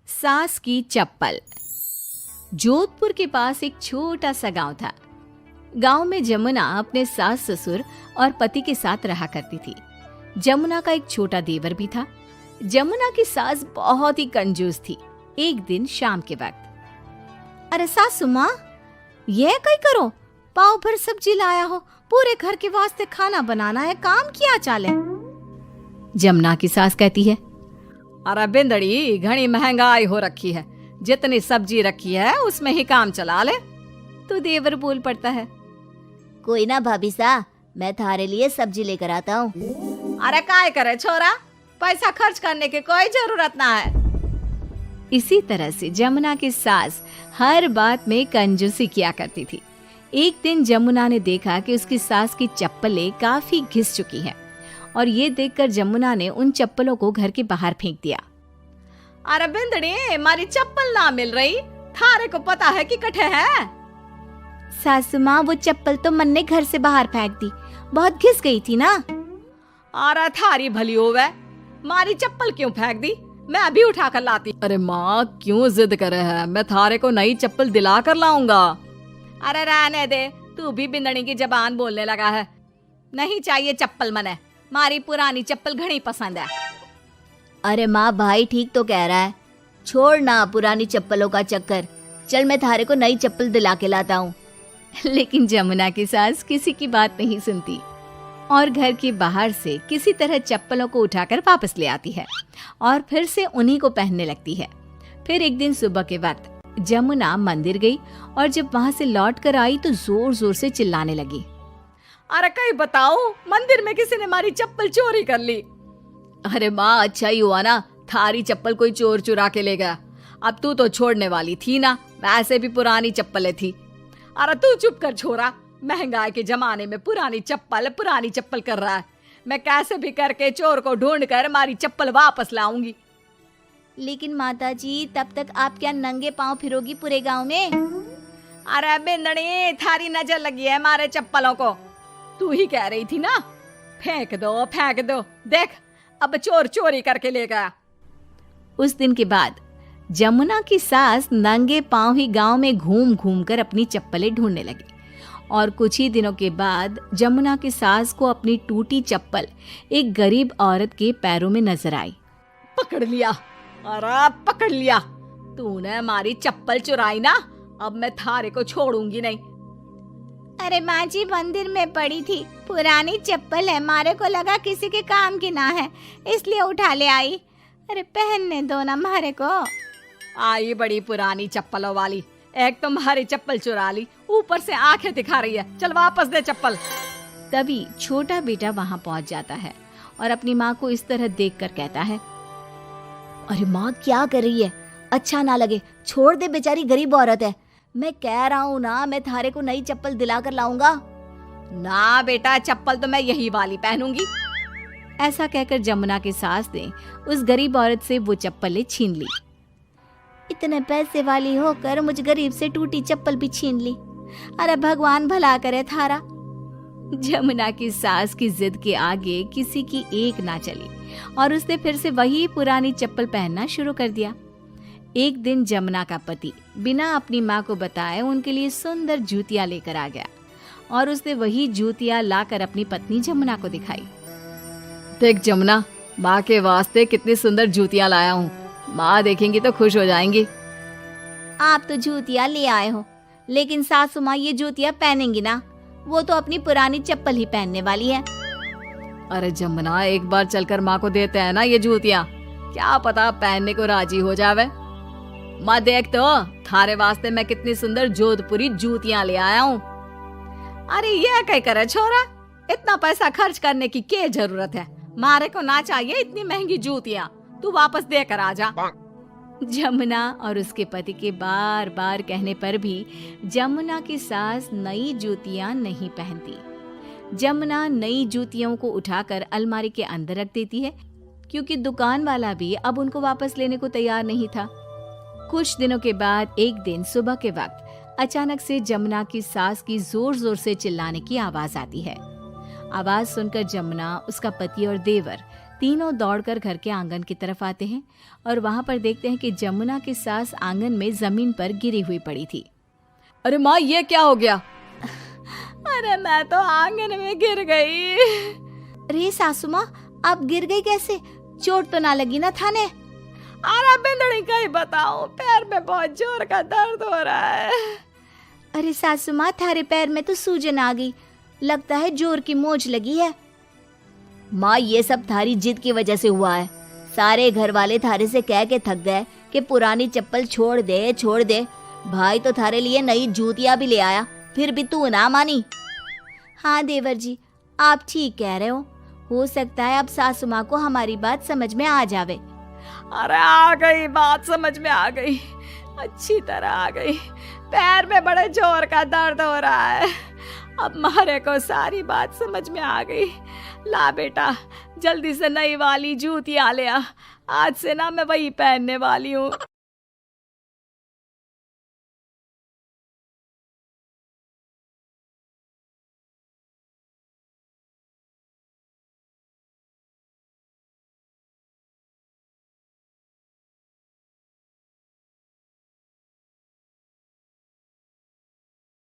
सास की चप्पल। जोधपुर के पास एक छोटा सा गांव था। गांव में जमुना अपने सास ससुर और पति के साथ रहा करती थी। जमुना का एक छोटा देवर भी था। जमुना की सास बहुत ही कंजूस थी। एक दिन शाम के वक्त, अरे सासू माँ, ये कई करो, पाव भर सब्जी लाया हो, पूरे घर के वास्ते खाना बनाना है, काम किया चाले। जमुना की सास कहती है, अरे बिंदड़ी, घनी महंगाई हो रखी है, जितनी सब्जी रखी है उसमें ही काम चला ले। तो देवर बोल पड़ता है, कोई ना भाभी सा, मैं थारे लिए सब्जी लेकर आता हूँ। अरे काय करे छोरा, पैसा खर्च करने की कोई जरूरत ना है। इसी तरह से जमुना की सास हर बात में कंजूसी किया करती थी। एक दिन जमुना ने देखा कि उसकी सास की चप्पलें काफी घिस चुकी हैं और ये देखकर जमुना ने उन चप्पलों को घर के बाहर फेंक दिया। अरे बिंदड़ी, मारी चप्पल ना मिल रही, थारे को पता है कि कठे है। सासू माँ, वो चप्पल तो मन ने घर से बाहर फेंक दी, बहुत घिस गई थी ना। अरे थारी भली होवे, मारी चप्पल क्यों फेंक दी, मैं अभी उठा कर लाती। अरे माँ, क्यों जिद करे है, मैं थारे को नई चप्पल दिला कर लाऊंगा। अरे रहने दे, तू भी बिंदड़ी की जबान बोलने लगा है। नहीं चाहिए चप्पल मने, मारी पुरानी चप्पल घनी पसंद है। अरे माँ, भाई ठीक तो कह रहा है, छोड़ ना पुरानी चप्पलों का चक्कर, चल मैं थारे को नई चप्पल दिला के लाता हूँ। लेकिन जमुना की सास किसी की बात नहीं सुनती और घर के बाहर से किसी तरह चप्पलों को उठाकर वापस ले आती है और फिर से उन्हीं को पहनने लगती है। फिर एक दिन सुबह के वक्त जमुना मंदिर गई और जब वहां से लौट कर आई तो जोर जोर से चिल्लाने लगी, अरे कहीं बताओ, मंदिर में किसी ने हमारी चप्पल चोरी कर ली। अरे माँ, अच्छा ही हुआ ना, थारी चप्पल कोई चोर चुरा के ले गया। अब तू तो छोड़ने वाली थी ना, वैसे भी पुरानी चप्पलें थी। अरे तू चुप कर छोरा, महंगाई के जमाने में पुरानी चप्पल कर रहा है। मैं कैसे भी करके चोर को ढूंढ कर हमारी चप्पल वापस लाऊंगी। लेकिन माताजी, तब तक आप क्या नंगे पांव फिरोगी पूरे गांव में? अरे बिंदड़ी, थारी नजर लगी है हमारे चप्पलों को, तू ही कह रही थी ना, फेंक दो, देख अब चोर चोरी करके ले गया। उस दिन के बाद जमुना की सास नंगे पांव ही गांव में घूम घूम कर अपनी चप्पलें ढूंढने लगी और कुछ ही दिनों के बाद जमुना की सास को अपनी टूटी चप्पल एक गरीब औरत के पैरों में नजर आई। पकड़ लिया, अरे पकड़ लिया, तूने हमारी चप्पल चुराई ना, अब मैं थारे को छोड़ूंगी नहीं। अरे माँ जी, मंदिर में पड़ी थी, पुरानी चप्पल है, मारे को लगा किसी के काम की ना है, इसलिए उठा ले आई। अरे पहनने दो ना मारे को। आई बड़ी पुरानी चप्पलों वाली, एक तो हमारी चप्पल चुरा ली, ऊपर से आंखें दिखा रही है, चल वापस दे चप्पल। तभी छोटा बेटा वहां पहुंच जाता है और अपनी माँ को इस तरह देखकर कहता है, अरे माँ, क्या कर रही है, अच्छा ना लगे, छोड़ दे, बेचारी गरीब औरत है। मैं कह रहा हूँ ना, मैं थारे को नई चप्पल दिला कर लाऊंगा। ना बेटा, चप्पल तो मैं यही वाली पहनूंगी। ऐसा कहकर जमुना की सास ने उस गरीब औरत से वो चप्पलें छीन ली। इतने पैसे वाली होकर मुझ गरीब से टूटी चप्पल भी छीन ली। अरे भगवान भला करे थारा। जमुना की सास की जिद के आगे किसी की एक ना चली और उसने फिर से वही पुरानी चप्पल पहनना शुरू कर दिया। एक दिन जमुना का पति बिना अपनी माँ को बताए उनके लिए सुंदर जूतियां लेकर आ गया और उसने वही जूतियां लाकर अपनी पत्नी जमुना को दिखाई। देख जमुना, माँ के वास्ते कितनी सुंदर जूतियां लाया हूँ, माँ देखेंगी तो खुश हो जाएंगी। आप तो जूतियां ले आए हो, लेकिन सासू माँ ये जूतियां पहनेंगी ना, वो तो अपनी पुरानी चप्पल ही पहनने वाली है। अरे जमुना, एक बार चलकर माँ को देते हैं ना ये जूतियां, क्या पता पहनने को राजी हो जावे। माँ देख तो, थारे वास्ते मैं कितनी सुंदर जोधपुरी जूतियां ले आया हूँ। अरे ये क्या करे छोरा, इतना पैसा खर्च करने की क्या जरूरत है, मारे को ना चाहिए इतनी महंगी जूतियां, तू वापस देकर आ जा। जमुना और उसके पति के बार बार कहने पर भी जमुना की सास नई जूतियां नहीं पहनती। जमुना नई जूतियों को उठाकर अलमारी के अंदर रख देती है क्योंकि दुकान वाला भी अब उनको वापस लेने को तैयार नहीं था। कुछ दिनों के बाद एक दिन सुबह के वक्त अचानक से जमुना की सास की जोर जोर से चिल्लाने की आवाज आती है। आवाज सुनकर जमुना, उसका पति और देवर तीनों दौड़कर घर के आंगन की तरफ आते हैं और वहां पर देखते हैं कि जमुना की सास आंगन में जमीन पर गिरी हुई पड़ी थी। अरे माँ, ये क्या हो गया? अरे मैं तो आंगन में गिर गई। अरे सासू माँ, आप गिर गई कैसे? चोट तो ना लगी ना थाने? अरे बिंदड़ी कहीं बताऊं, पैर में बहुत जोर का दर्द हो रहा है। अरे सासू माँ, थारे पैर में तो सूजन आ गई, लगता है जोर की मोच लगी है। माँ, ये सब थारी जिद की वजह से हुआ है। सारे घर वाले थारे से कह के थक गए कि पुरानी चप्पल छोड़ दे छोड़ दे। भाई तो थारे लिए नई जूतियां भी ले आया, फिर भी तू ना मानी। हाँ देवर जी, आप ठीक कह रहे हो सकता है अब सासू माँ को हमारी बात समझ में आ जावे। अरे आ गई, बात समझ में आ गई, अच्छी तरह आ गई। पैर में बड़े जोर का दर्द हो रहा है। अब मारे को सारी बात समझ में आ गई। ला बेटा, जल्दी से नई वाली जूतियां ले आ, आज से ना मैं वही पहनने वाली हूँ।